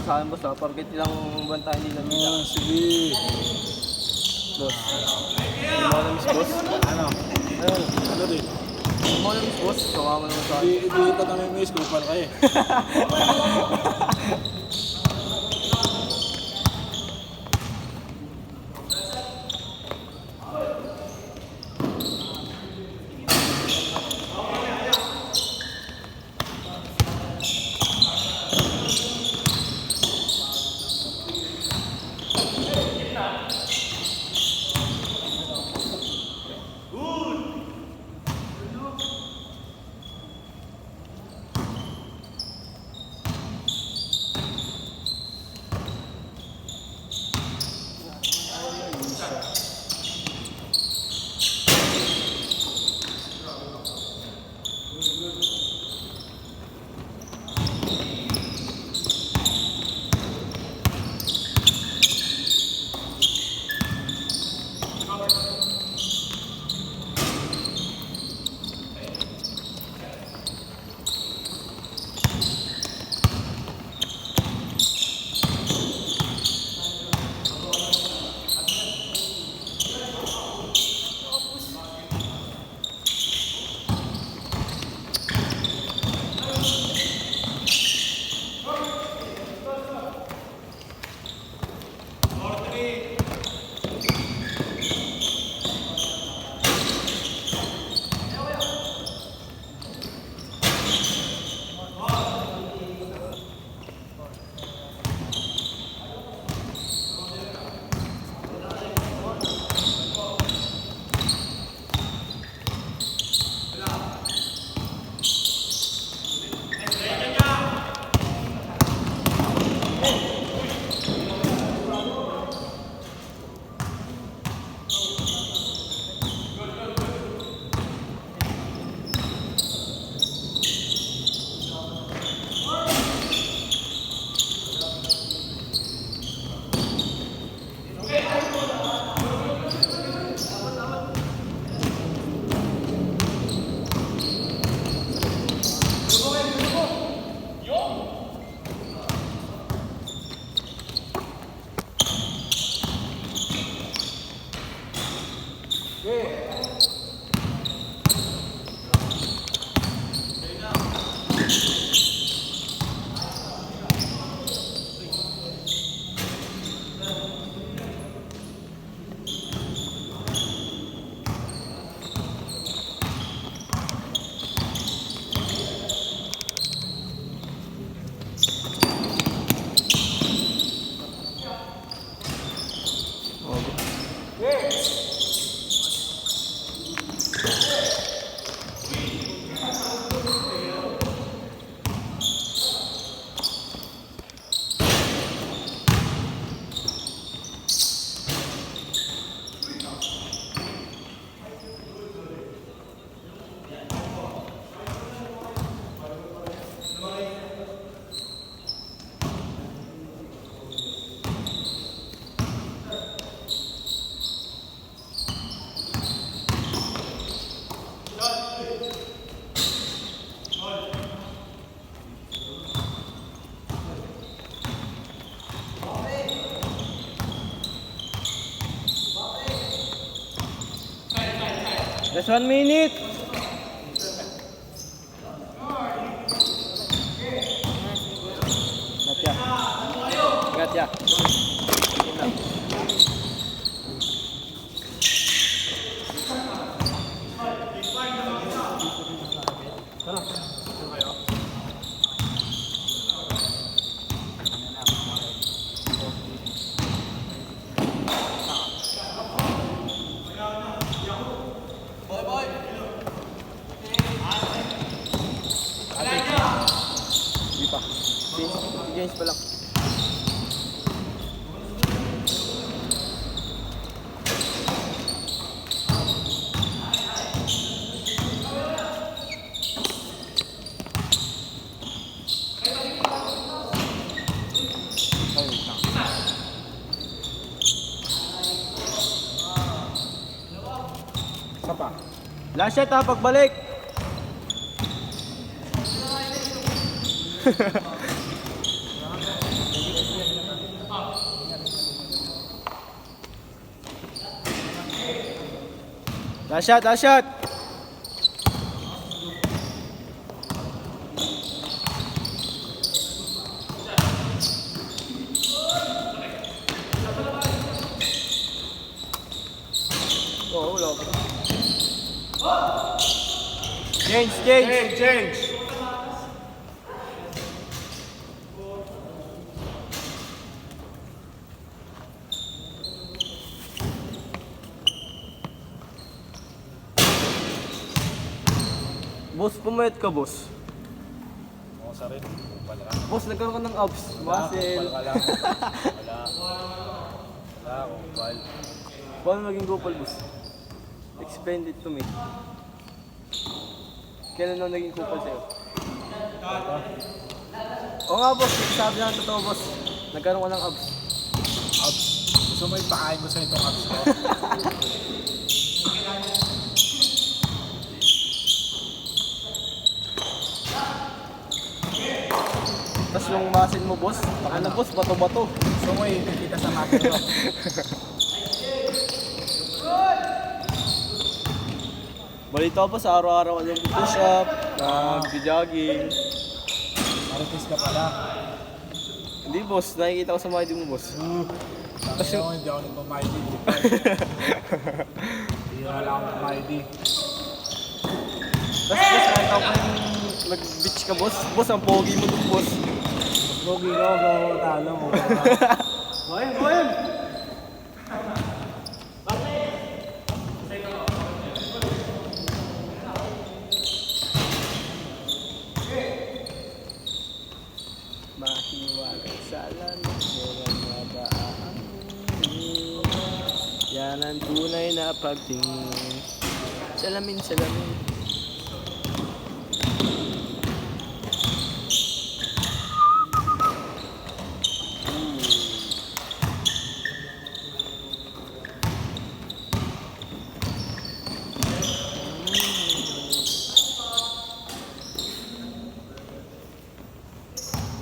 sa akin, boss, porket ilang banta hindi lang nila. Sige. Boss. Hindi mo na miss, boss. Ano? Ano din? Hindi mo na miss, boss. Sumama naman sa akin. Hindi ito na may miss, kupal kayo. Just 1 minute. Ingat ya. Games pa lang. Isa pa. Last shot ha, pagbalik. Last shot, last shot! Oo, wala pa. Change, change! Change! Boss, pumayat ka, boss. Oo, sa rin. Kupal ka. Boss, nagkaroon ka ng abs. Muscle. Kupal ka lang. Wala. Wala, kupal. Paano maging gopal, boss? Explain it to me. Kailan na naging kupal sa'yo? Oo nga, boss. Sabi na ang totoo, boss. Nagkaroon ka ng abs. Abs. Gusto mo ipakain ko sa itong abs ko? Tapos yung muscle mo, boss. Ano, boss? Bato-bato. Gusto mo ipakita sa makin ko? Balita ko, boss, araw-araw ka yung push up, nag-jogging. Marites ka pala. Hindi, boss. Nakikita ko sa mga mo, boss. Tapos yung... Hindi ako nagpamaydi. Hindi na lang ako nagpamaydi. Tapos, boss, nakita ko yung nag-beach ka, boss. Boss, ang pogi mo dun, boss. Pogi ko, ako talo mo. Goyen, goyen! Mahiwaga sa langit, walang mabaanin. Yan ang tunay na pagtingin. Salamin, salamin.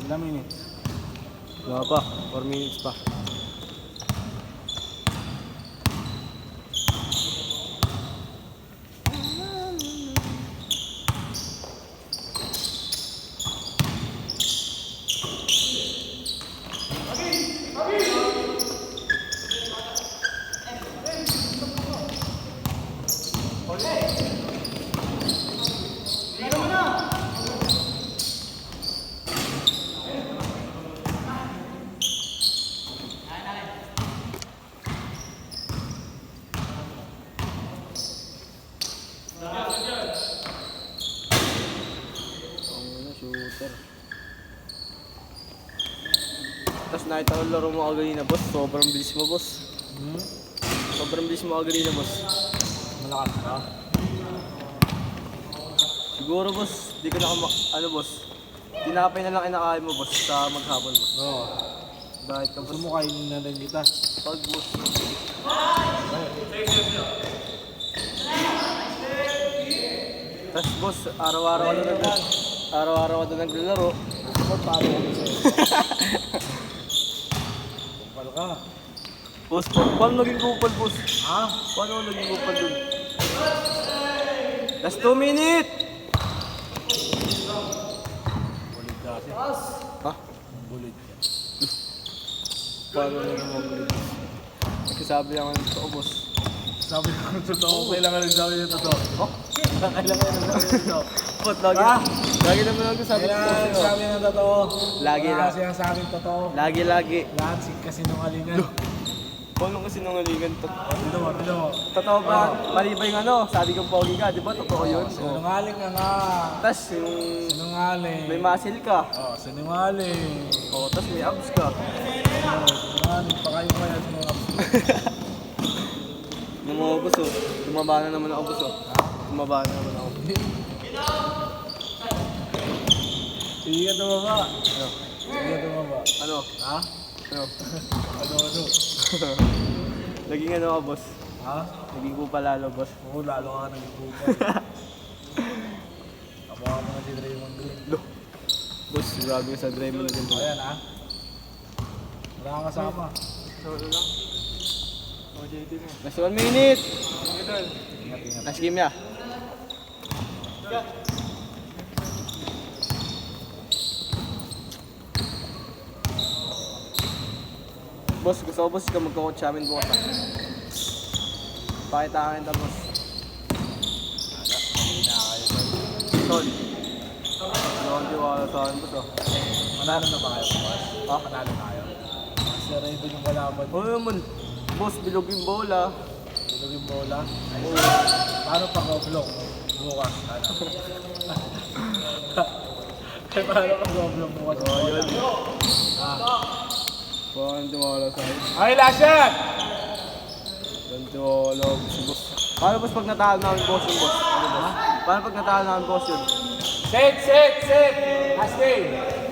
Ilang minutes? Wala pa, 4 minutes pa. Shooter. Tapos nakita ko laro mo kaganina, boss. Sobrang bilis mo, boss. Sobrang bilis mo kaganina, boss. Malakas ka? Siguro, boss. Di ka na ano, boss. Tinapay na lang inakain mo, boss, sa maghapon, boss. Oo. Bakit ka, Gusto boss? mo kainin na rin kita? Pag, boss. Tapos, boss, araw-araw ka na araw-araw ka na naglalaro. Ba't paano ko sa'yo? Kupal ka. Boss, paano naging kupal, boss? Ha? Paano naging kupal dun? Last 2 minutes! Bulit ka kasi. Ha? Bulit ka. Paano naging kupal? Nagsasabi lang ng totoo, boss. Sabi ko ng totoo, kailangan nagsabi ng totoo. Oh? Kailangan nagsabi ng totoo. Ba't lagi? Ah? Lagi naman ako sabi ko Kailangan sa'yo. nagsabi ng totoo. Lagi Wala lang. kasi ang sabing totoo. Lagi. Lahat kasi nungalingan. Paano kasi nangalingan to? Bilo mo, bilo mo. Totoo ba? Mali ba yung ano? Sabi kong pogi ka, di ba? Totoo yun. Oh. Sinungaling ka nga. Tapos yung Sinungaling. may muscle ka. Oh, sinungaling. Oh, tapos may abs ka. Oh, sinungaling. Pakayo ko yan mga abs. Nung mga boss, oh. Tumaba na naman ako, boss, oh. Tumaba na naman ako. Hindi ka tumaba. Ano? Hindi ka tumaba. Ano? Ha? Ano? Ano? Naging ano ka, boss? Ha? Naging ko palalo, boss. Oo, lalo ka naging kupal. Kapawa mo na si Draymond Green. Lo. Boss, grabe ka sa Draymond din, boss. Ayan ha. Wala kang kasama. Ano lang? Last 1 minute. Ingat, ingat. Nice game ya. Boss, gusto ko boss ka magko-coach sa amin bukas. Pakita ka kita boss. Tol. Ano ang diwala sa akin boss oh. Manalo na ba kayo, boss? Ah? Manalo na kayo. Si Raven yung kalaban. Ano naman? Boss, bilog yung bola. Tulog yung bola. Oo. Paano pag oblong? Bukas. Ano? Paano pag oblong bukas? Oh, yun. Ah. Paano tiwala sa akin? Okay, last shot! Paano tiwala si boss? Paano boss pag natalo namin boss yung boss? Ano boss? Paano pag natalo namin boss yun? Set! Last game!